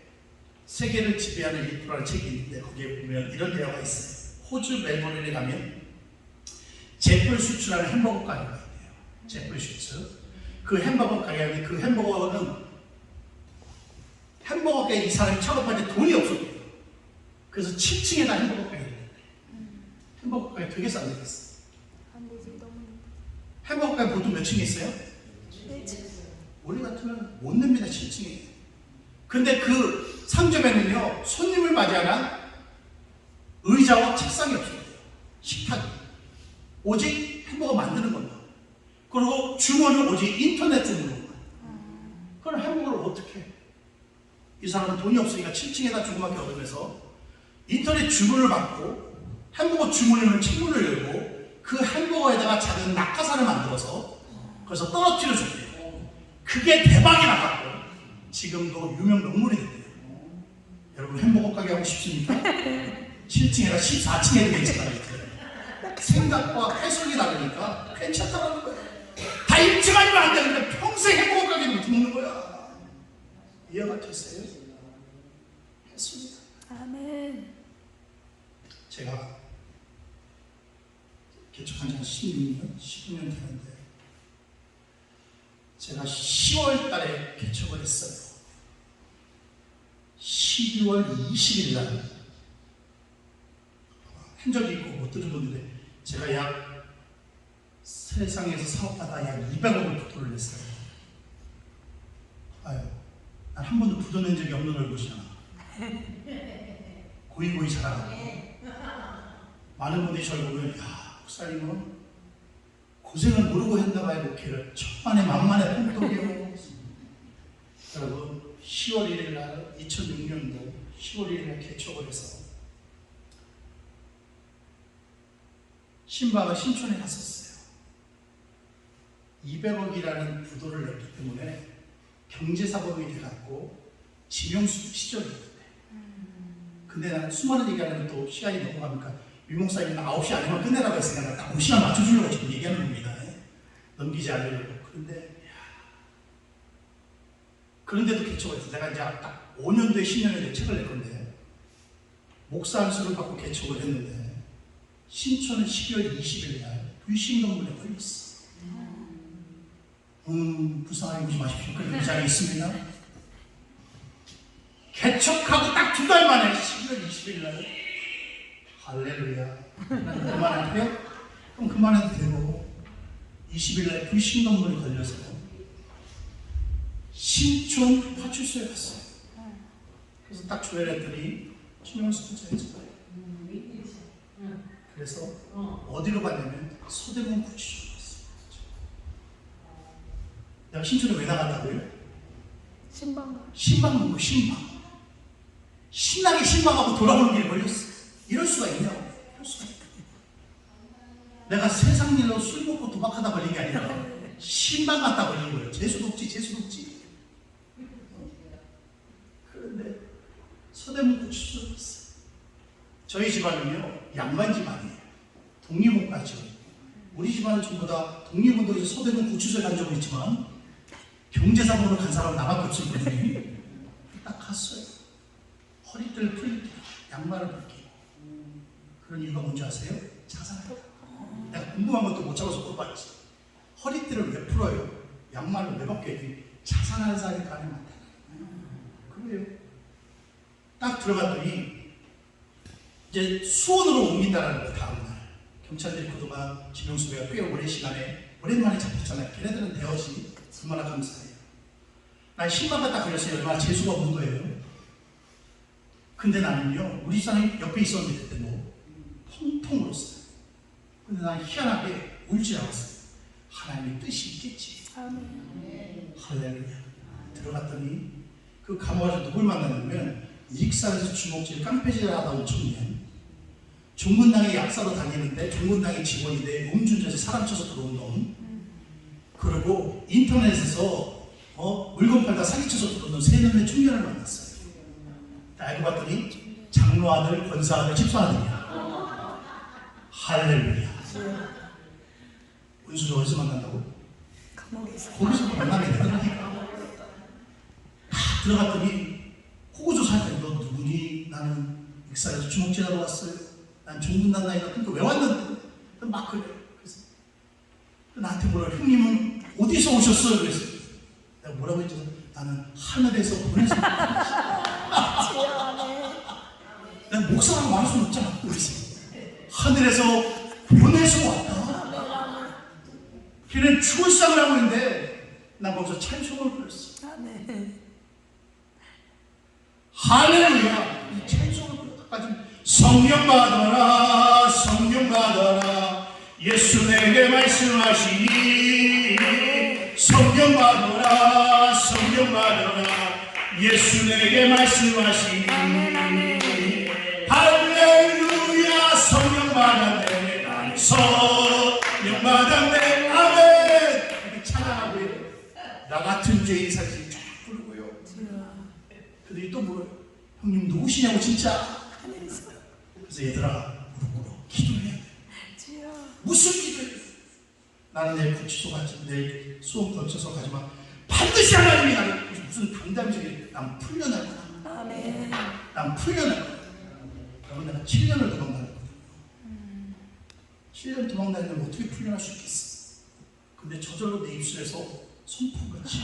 세계를 지배하는 일부라는 책이 있는데 거기에 보면 이런 내용가 있어요. 호주 멜버른에 가면 제플 슈츠라는 햄버거 가게가 있대요. 제플 슈츠. 그 햄버거 가게에 그 햄버거는 햄버거 가게 이 사람이 창업할 때 돈이 없었대요. 그래서 7층에다 햄버거 가게를 했대요. 햄버거 가게 되게 싼 데 있어요. 햄버거 가게 보통 몇 층에 있어요? 우리 같으면 못 냅니다. 7층에. 근데 그 상점에는요 손님을 맞이하는 의자와 책상이 없어요. 식탁이 오직 햄버거 만드는 겁니다. 그리고 주문을 오직 인터넷 주문으로. 그럼 햄버거를 어떻게 해? 이 사람은 돈이 없으니까 7층에다 조그맣게 얻으면서 인터넷 주문을 받고 햄버거 주문을 창문을 열고 그 햄버거에다가 작은 낙하산을 만들어서 그래서 떨어뜨려 줬대요. 그게 대박이 나갔고 지금도 유명 명물이 됐대요. 여러분 햄버거 가게 하고 싶습니까? 7층에다 14층에도 괜찮아요. 생각과 해석이 다르니까 괜찮다는 거예요. 다 1층 아니면 안 되는데 평생 햄버거 가게는 못 먹는 거야. 이해가 됐어요? 했습니다. 아멘. 제가 개척한 지 한 16년, 15년 되는데 제가 10월 달에 개척을 했어요. 12월 20일 날 한 적이 있고 못 들은 분인데 제가 약 세상에서 사업하다 약 200억을 부도를 냈어요. 아유, 난 한 번도 부도 낸 적이 없는 얼굴이잖아. 고이고이 자라고. 많은 분들이 저를 보면 야, 목사님은 고생을 모르고 했나봐요. 목회를 천만에 만만에 풍덕이요. 여러분 10월 1일 날 2006년도 10월 1일 날 개척을 해서 신방을 신촌에 갔었어요. 200억이라는 부도를 냈기 때문에 경제사범이 돼갖고 지명수 시절이었는데 근데 나는 수많은 얘기하면 또 시간이 넘어가니까 유목사님은 9시 안에만 끝내라고 했으니까 딱 5시간 맞춰주려고 지금 얘기하는 겁니다. 넘기지 않으려고. 그런데도 개척을 했어. 내가 이제 딱 5년도에 10년에 책을 낼 건데 목사 안수를 받고 개척을 했는데 신촌은 12월 20일 날 불신검문에 걸렸어. 불쌍하게 보지 마십시오. 그런 의장이 있습니다. 개척하고 딱 2달 만에 12월 20일 날 할렐루야. 난 그만할게요? 그럼 그만해도 되고 20일 날 불신검문에 걸려서 신촌 파출소에 갔어요. 그래서 딱 조회했더니 신명수 부자였어요. 그래서 어디로 갔냐면 서대문 구치소로 갔어요. 내가 신촌에 왜 나갔다고요? 신방. 신방 먹고 신방. 신나게 신방하고 돌아오는 길에 걸렸어. 이럴 수가 있냐고. 이럴 수가 있다. 내가 세상 일로 술 먹고 도박하다 걸린 게 아니라 신방 갔다 걸린 거예요. 재수도 없지, 재수도 없지. 그런데 서대문 구치소로 갔어요. 저희 집안은요 양반 집안이에요. 독립운까지요. 우리 집안은 전부 다 독립운동에서 서대문 구치소에 간 적은 있지만 경제사범으로 간 사람은 나밖에 없었거든요. 딱 갔어요. 허리띠를 풀리고 양말을 벗기고. 그런 이유가 뭔지 아세요? 자살하다. 내가 궁금한 것도 못 잡아서 물어봤지. 허리띠를 왜 풀어요? 양말을 왜 벗겨야 돼? 자살하는 사람이 가능하다. 그래요. 딱 들어갔더니 이제 수원으로 옮긴다는 거예요. 다음날 경찰들이 그동안 지명수배가 꽤 오랜 시간에 오랜만에 잡혔잖아요. 걔네들은 대어지. 얼마나 감사해요. 난 신방가 딱 걸렸어요. 얼마나 재수가 없는 거예요. 근데 나는요 우리 사람이 옆에 있었는데 그때 뭐 펑펑 울었어요. 근데 난 희한하게 울지 않았어요. 하나님의 뜻이 있겠지. 아멘. 할렐루야. 들어갔더니 그 감옥에서 누굴 만났냐면 익산에서 주먹질 깡패질 하다 온 청년, 종군당의 약사로 다니는데 종군당의 직원인데 음주운전에서 사람 쳐서 들어온 놈, 그리고 인터넷에서 물건 팔다 사기쳐서 들어온 놈 3명의 청년을 만났어요. 알고 봤더니 장로 아들, 권사 아들, 집사 아들이야. 할렐루야. 은수를 어디서 만난다고? 감옥에서. 거기서 만나게 되더라니까. 들어갔더니 호구조사니까 너 누구니? 나는 익산에서 주먹질하러 왔어요. 난 종군단 나이가 그러니까 왜 왔는데? 막 그래. 그래서 나한테 뭐라 형님은 어디서 오셨어요? 그랬어. 내가 뭐라고 했죠? 나는 하늘에서 보내서 난 목사라고 말할 수는 없잖아. 그랬어. 하늘에서 보내서 왔다. 걔는 추월상을 하고 있는데 난 거기서 찬송을 불렀어. 아멘. 할렐루야. 이 찬송을 불렀다까지 성령 받아라, 성령 받아라. 예수 내게 말씀하시니 성령 받아라, 성령 받아라. 예수 내게 말씀하시니 할렐루야. 성령 받았네, 성령 받았네. 아멘. 이렇게 찬양하고요. 나 같은 죄인 사실 쫙 부르고요. 그들이 또 물어요. 형님 누구시냐고 진짜. 그래서 얘들아 무릎 꿇어 기도해야 돼. 무슨 기도해? 나는 내일 구치소 가지, 내일 수험 거쳐서 가지만 반드시 하나님이 나를 무슨 강담적인 난 풀려날 거야. 아멘. 난 풀려날 거야. 내가 7년을 도망다녔거든요. 7년 도망다니면 어떻게 풀려날 수 있겠어? 근데 저절로 내 입술에서 선포같이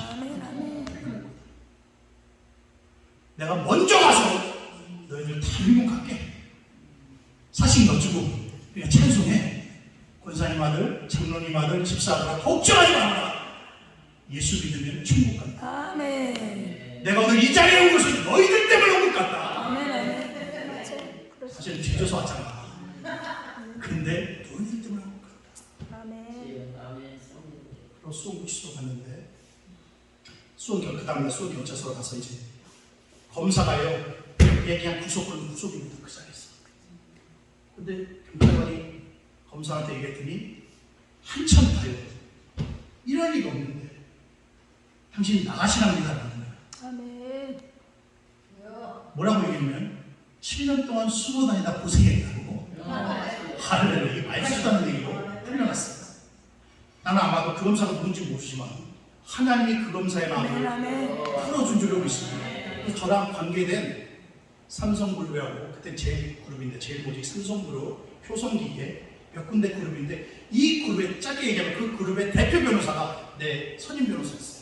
내가 먼저 가서 너희들 다 미국 갈게. 사신 것 주고 우리가 찬송해. 권사님 아들, 장로님 아들, 집사들아 걱정하지 마라. 예수 믿으면 천국 간다. 아멘. 내가 오늘 이 자리에 온 것은 너희들 때문에 온 것 같다. 아멘. 사실 죄져서 왔잖아. 근데 너희들 때문에 온 것 같다. 아멘. 그리고 수원구치소로 갔는데 그 다음에 수원경찰서로 가서 이제 검사가요, 얘 그냥 구속입니다. 그 자리에서. 근데 경찰관이 검사한테 얘기했더니 한참 봐요. 이럴 리가 없는데 당신이 나가시랍니다. 라는 거야. 아멘. 뭐라고 얘기하면 7년 동안 숨어 다니다 고생했다고. 할렐루야. 이게 말도 안 되는 얘기고 풀려났어요. 나는 아마도 그 검사가 누군지 모르지만 하나님이 그 검사의 마음을 풀어준 줄 알고 있습니다. 저랑 관계된 삼성그룹하고 그때 제일 그룹인데 제일 모직 삼성그룹 효성기계 몇 군데 그룹인데 이 그룹에 짧게 얘기하면 그 그룹의 대표 변호사가 내 선임 변호사였어요.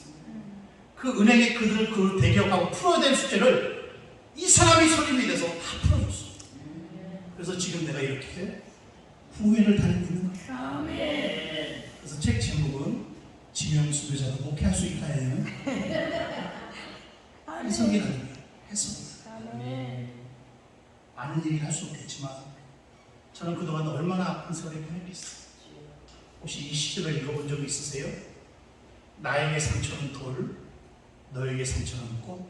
그 은행에 그들을 대기업하고 풀어야 될 숙제를 이 사람이 선임이 돼서 다 풀어줬어. 그래서 지금 내가 이렇게 후회를 다니고 있는 거예요. 아멘. 그래서 책 제목은 지명수배자도 목회할 수 있다예요. 해석이라는 거예요. 해석. 많은 얘기를 할 수 없겠지만 저는 그동안 얼마나 아픈 세월을 보내겠어요. 혹시 이 시집을 읽어본 적이 있으세요? 나에게 상처는 돌, 너에게 상처는 꽃.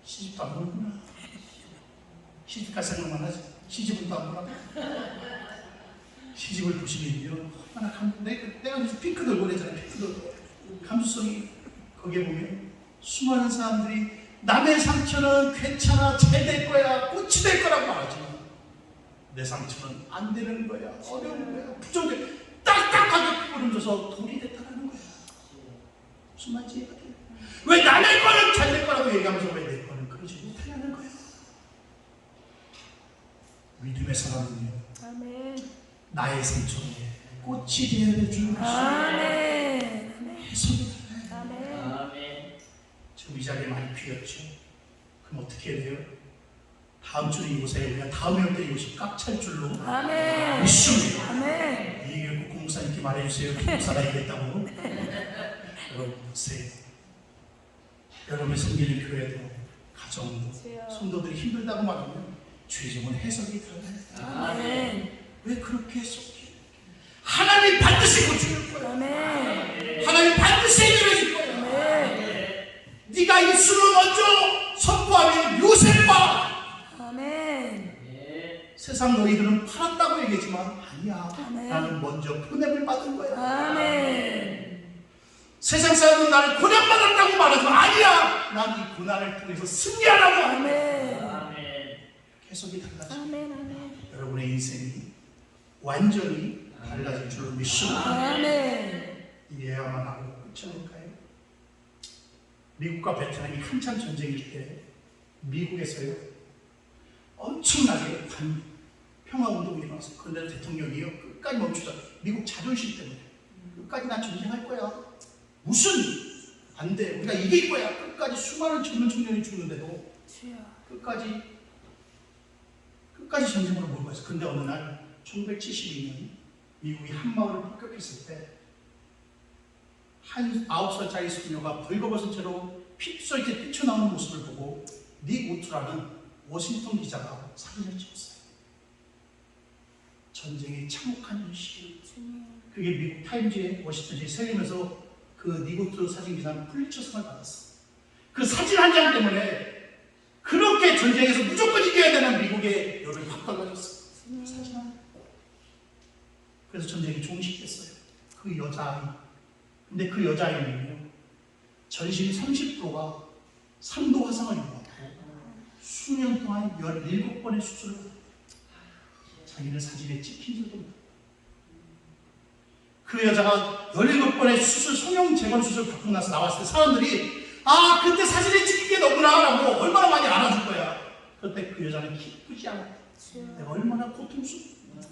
시집도 안 보는구나. 시집갈 생각만 하지. 시집은 또 안 보라고. 시집을 보시면요, 얼마나 내가 그래서 핑크 돌고 그랬잖아요. 핑크 돌고. 감수성이 거기에 보면 수많은 사람들이 남의 상처는 괜찮아, 잘 될 거야, 꽃이 될 거라고 말하지만 내 상처는 안 되는 거야, 어려운 거야, 부족해, 딱딱하게 피부름져서 돌이 됐다는 거야. 무슨 말인지 이해가 돼요? 왜 남의 거는 잘 될 거라고 얘기하면서 왜 내 거는 그러지 못하냐는 거야. 믿음의 사람은요, 아멘. 나의 상처에 꽃이 되어야 될 줄 아멘. 해석이 아멘. 지금 이 자리에 많이 비었죠. 그럼 어떻게 해야 돼요? 다음 주에 이곳에 우리가 다음 회부터 이곳이 꽉 찰 줄로 아멘. 믿습니다. 아멘. 이 얘기를 꼭 공사님께 말해주세요. 공사가 얘기했다고. 여러분 보세요. 여러분의 섬기는 교회도 가정도 성도들이 힘들다고 말하면 죄종은 해석이 들어가야 돼. 아멘. 왜 그렇게 해석해? 하나님 반드시 고쳐줄 거야. 아멘. 하나님 반드시 해결해줄 거야. 아멘. 네가 입술로 먼저 선포하면 요셉과 아멘. 세상 너희들은 팔았다고 얘기했지만 아니야. 아멘. 나는 먼저 푸냄을 받은 거야. 아멘. 세상 사람은 나를 고난받았다고 말하지만 아니야. 난 이 고난을 통해서 승리하라고 하는 거야. 아멘. 해석이 달라져. 아멘. 아멘. 여러분의 인생이 완전히 달라질 줄로 믿습니다. 아멘. 이해야만 하고 끝이 아닐까요? 미국과 베트남이 한참 전쟁일 때 미국에서요 엄청나게 평화운동이 일어났어요. 그런데 대통령이요 끝까지 멈추자. 미국 자존심 때문에 끝까지 난 전쟁할 거야. 무슨 안 돼. 우리가 이길 거야. 끝까지 수많은 젊은 청년이 죽는데도 끝까지 전쟁으로 몰고 갔어요. 그런데 어느 날 1972년 미국이 한 마을을 폭격했을 때 한 9살짜리 소녀가 벌거벗은 채로 핏서 이렇게 뛰쳐나오는 모습을 보고 닉 우트라는 워싱턴 기자가 사진을 찍었어요. 전쟁의 참혹한 현실. 그게 미국 타임즈에 워싱턴지에 실리면서 그 닉 우트 사진 기사는 풀리처상을 받았어. 그 사진 한 장 때문에 그렇게 전쟁에서 무조건 이겨야 되는 미국의 열을 확 달라졌어. 사진 하나. 그래서 전쟁이 종식됐어요. 그 여자아이. 근데 그 여자아이는요, 전신 30%가 3도 화상을 입었고 수년 동안 17번의 수술을 자기는 사진에 찍힌 줄도 몰라요. 그 여자가 17번의 수술, 성형 재건 수술 받고 나서 나왔을 때 사람들이 아 그때 사진에 찍힌 게 너구나 라고 얼마나 많이 알아줄 거야. 그때 그 여자는 기쁘지 않았다. 주여. 내가 얼마나 고통스러웠는데,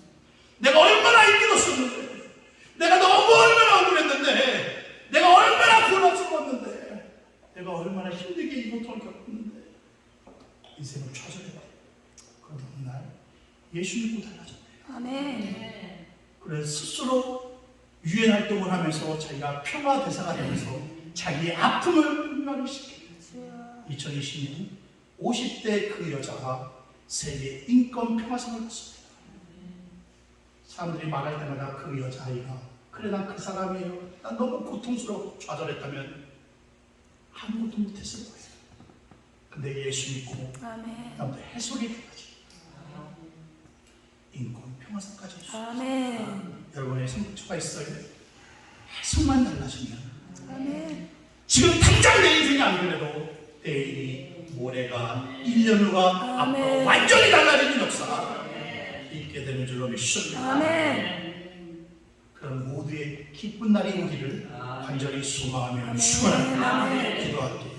내가 얼마나 힘들었었는데, 내가 너무 얼마나 억울했는데, 내가 얼마나 곤혹스러웠는데, 내가 얼마나 힘들게 이 고통을 겪었는데, 인생을 좌절했다. 그러다 어느 날 예수 믿고 달라졌대요. 아멘. 그래서 스스로 유엔 활동을 하면서 자기가 평화 대사가 되면서 자기의 아픔을 분간시키고, 주여. 2020년 50대 그 여자가 세계 인권 평화상을 받습니다. 사람들이 말할 때마다 그 여자아이가 그래 난 그 사람이에요, 난 너무 고통스럽고 좌절했다면 아무것도 못했을 거예요. 근데 예수 믿고 아멘. 그다음부터 해소리까지 인권 평화상까지 해주셨어요. 아멘. 여러분의 상처가 있어요. 해석만 달라지면 아멘. 지금 당장 내 인생이 안 그래도 내일이 모레가 1년 후가 아멘. 앞으로 완전히 달라지는 역사가 있게 되는 줄로 믿습니다. 아멘. 그런 모두의 기쁜 날이 오기를 간절히 소망하며 아멘. 축원합니다. 아멘. 기도할게요.